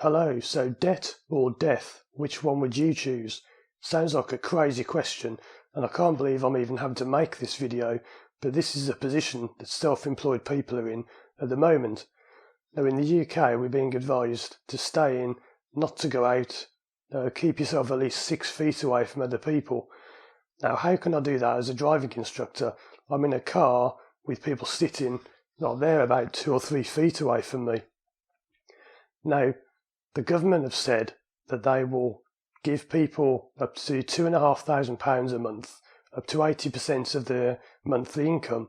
Hello, so debt or death, which one would you choose? Sounds like a crazy question, and I can't believe I'm even having to make this video, but this is a position that self-employed people are in at the moment. Now in the UK we're being advised to stay in, not to go out, keep yourself at least 6 feet away from other people. Now how can I do that as a driving instructor? I'm in a car with people sitting, not there about 2 or 3 feet away from me. Now, the government have said that they will give people up to £2,500 a month, up to 80% of their monthly income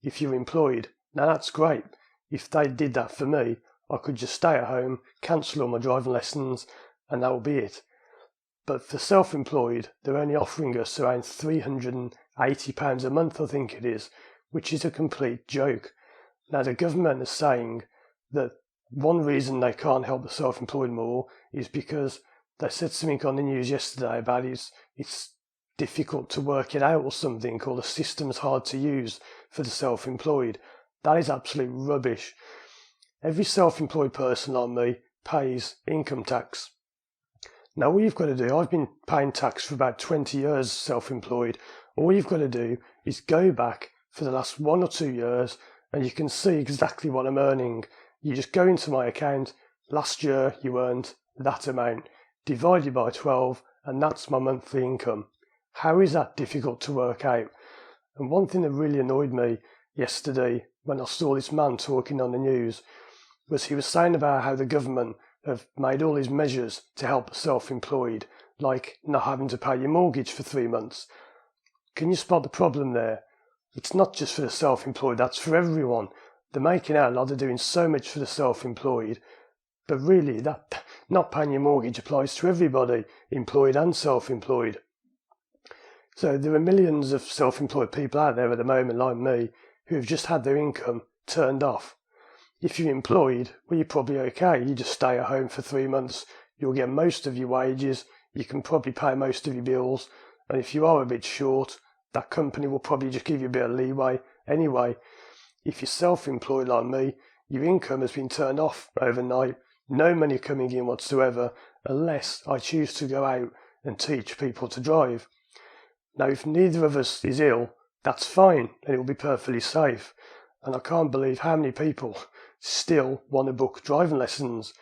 if you're employed. Now that's great. If they did that for me, I could just stay at home, cancel all my driving lessons, and that will be it. But for self-employed, they're only offering us around £380 a month, I think it is, which is a complete joke. Now the government is saying that one reason they can't help the self-employed more is because they said something on the news yesterday about it's difficult to work it out or something, or the system's hard to use for the self-employed. That is absolute rubbish. Every self-employed person like me pays income tax. Now all you've got to do, I've been paying tax for about 20 years self-employed, all you've got to do is go back for the last 1 or 2 years and you can see exactly what I'm earning. You just go into my account, last year you earned that amount, divided by 12, and that's my monthly income. How is that difficult to work out? And one thing that really annoyed me yesterday when I saw this man talking on the news was he was saying about how the government have made all these measures to help the self-employed, like not having to pay your mortgage for 3 months. Can you spot the problem there? It's not just for the self-employed, that's for everyone. They're making out like they're doing so much for the self-employed, but really that not paying your mortgage applies to everybody, employed and self-employed. So there are millions of self-employed people out there at the moment like me who have just had their income turned off. If you're employed, well you're probably okay, you just stay at home for 3 months, you'll get most of your wages, you can probably pay most of your bills, and if you are a bit short, that company will probably just give you a bit of leeway anyway. If you're self-employed like me, your income has been turned off overnight, no money coming in whatsoever, unless I choose to go out and teach people to drive. Now if neither of us is ill, that's fine, and it will be perfectly safe. And I can't believe how many people still want to book driving lessons.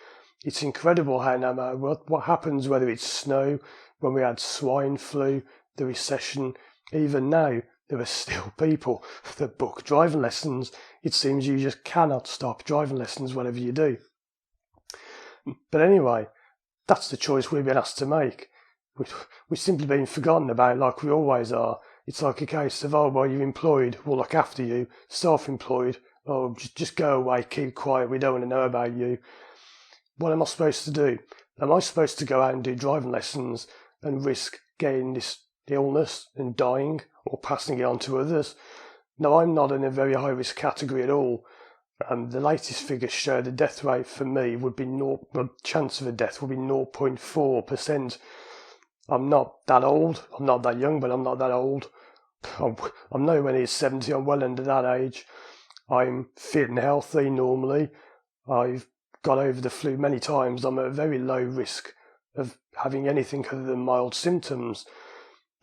It's incredible how no matter what happens, whether it's snow, when we had swine flu, the recession, even now, there are still people that book driving lessons. It seems you just cannot stop driving lessons whatever you do. But anyway, that's the choice we've been asked to make. We've simply been forgotten about like we always are. It's like a case of, oh, well, you're employed, we'll look after you. Self-employed, oh, just go away, keep quiet, we don't want to know about you. What am I supposed to do? Am I supposed to go out and do driving lessons and risk getting this illness and dying or passing it on to others? No, I'm not in a very high risk category at all. The latest figures show the death rate for me would be the chance of a death would be 0.4%. I'm not that old, I'm not that young, but I'm not that old. I'm nowhere near 70, I'm well under that age. I'm fit and healthy normally. I've got over the flu many times. I'm at a very low risk of having anything other than mild symptoms.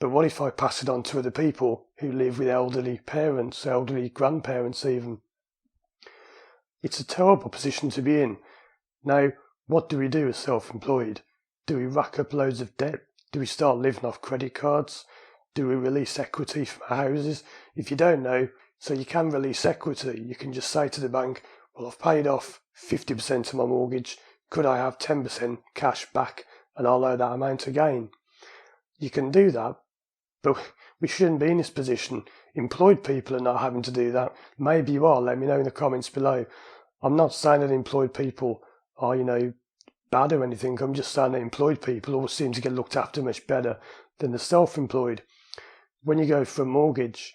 But what if I pass it on to other people who live with elderly parents, elderly grandparents even? It's a terrible position to be in. Now, what do we do as self-employed? Do we rack up loads of debt? Do we start living off credit cards? Do we release equity from our houses? If you don't know, so you can release equity. You can just say to the bank, well, I've paid off 50% of my mortgage. Could I have 10% cash back and I'll owe that amount again? You can do that, but we shouldn't be in this position. Employed people are not having to do that. Maybe you are, let me know in the comments below. I'm not saying that employed people are, bad or anything. I'm just saying that employed people always seem to get looked after much better than the self-employed. When you go for a mortgage,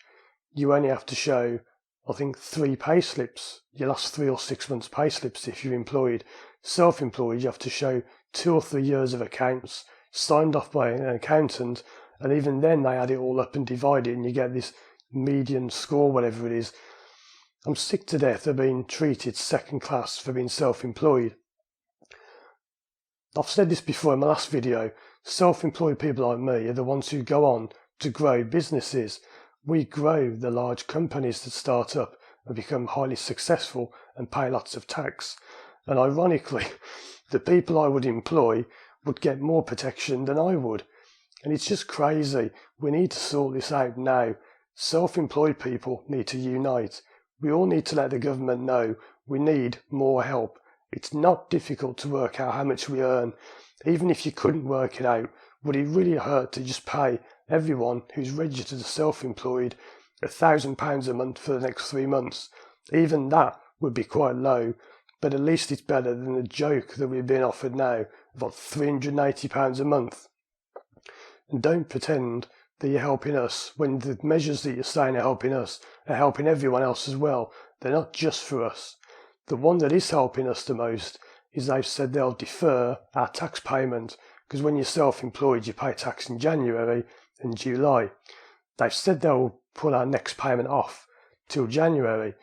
you only have to show, I think, 3 pay slips, your last 3 or 6 months pay slips if you're employed. Self-employed, you have to show 2 or 3 years of accounts signed off by an accountant, and even then they add it all up and divide it and you get this median score, whatever it is. I'm sick to death of being treated second class for being self-employed. I've said this before in my last video, self-employed people like me are the ones who go on to grow businesses. We grow the large companies that start up and become highly successful and pay lots of tax. And ironically, the people I would employ would get more protection than I would. And it's just crazy. We need to sort this out now. Self-employed people need to unite. We all need to let the government know we need more help. It's not difficult to work out how much we earn. Even if you couldn't work it out, would it really hurt to just pay everyone who's registered as self-employed £1,000 a month for the next 3 months? Even that would be quite low, but at least it's better than the joke that we're being offered now, about £380 a month. And don't pretend that you're helping us when the measures that you're saying are helping us are helping everyone else as well. They're not just for us. The one that is helping us the most is they've said they'll defer our tax payment, because when you're self-employed you pay tax in January and July. They've said they'll put our next payment off till January.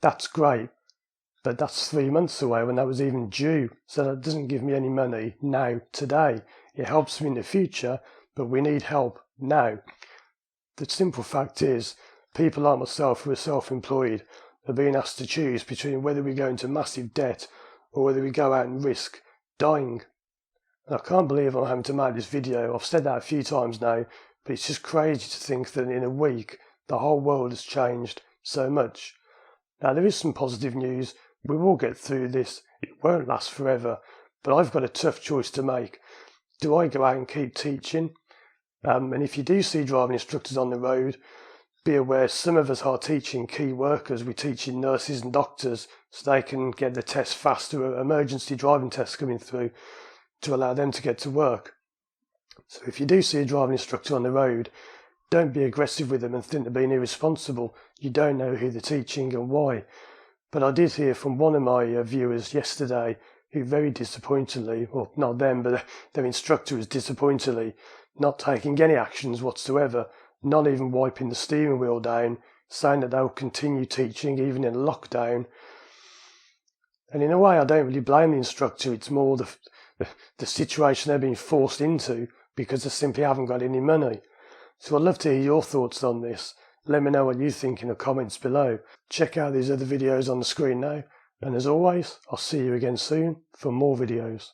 That's great, but that's 3 months away when that was even due, so that doesn't give me any money now, today. It helps me in the future, but we need help now. The simple fact is, people like myself who are self-employed are being asked to choose between whether we go into massive debt or whether we go out and risk dying. And I can't believe I'm having to make this video. I've said that a few times now, but it's just crazy to think that in a week the whole world has changed so much. Now there is some positive news. We will get through this. It won't last forever, but I've got a tough choice to make. Do I go out and keep teaching? And if you do see driving instructors on the road, be aware some of us are teaching key workers. We're teaching nurses and doctors so they can get the tests faster, emergency driving tests coming through to allow them to get to work. So if you do see a driving instructor on the road, don't be aggressive with them and think they're being irresponsible. You don't know who they're teaching and why. But I did hear from one of my viewers yesterday who very disappointingly, well not them, but their instructor was disappointingly not taking any actions whatsoever, not even wiping the steering wheel down, saying that they'll continue teaching even in lockdown. And in a way I don't really blame the instructor, it's more the situation they're being forced into because they simply haven't got any money. So I'd love to hear your thoughts on this. Let me know what you think in the comments below. Check out these other videos on the screen now, and as always, I'll see you again soon for more videos.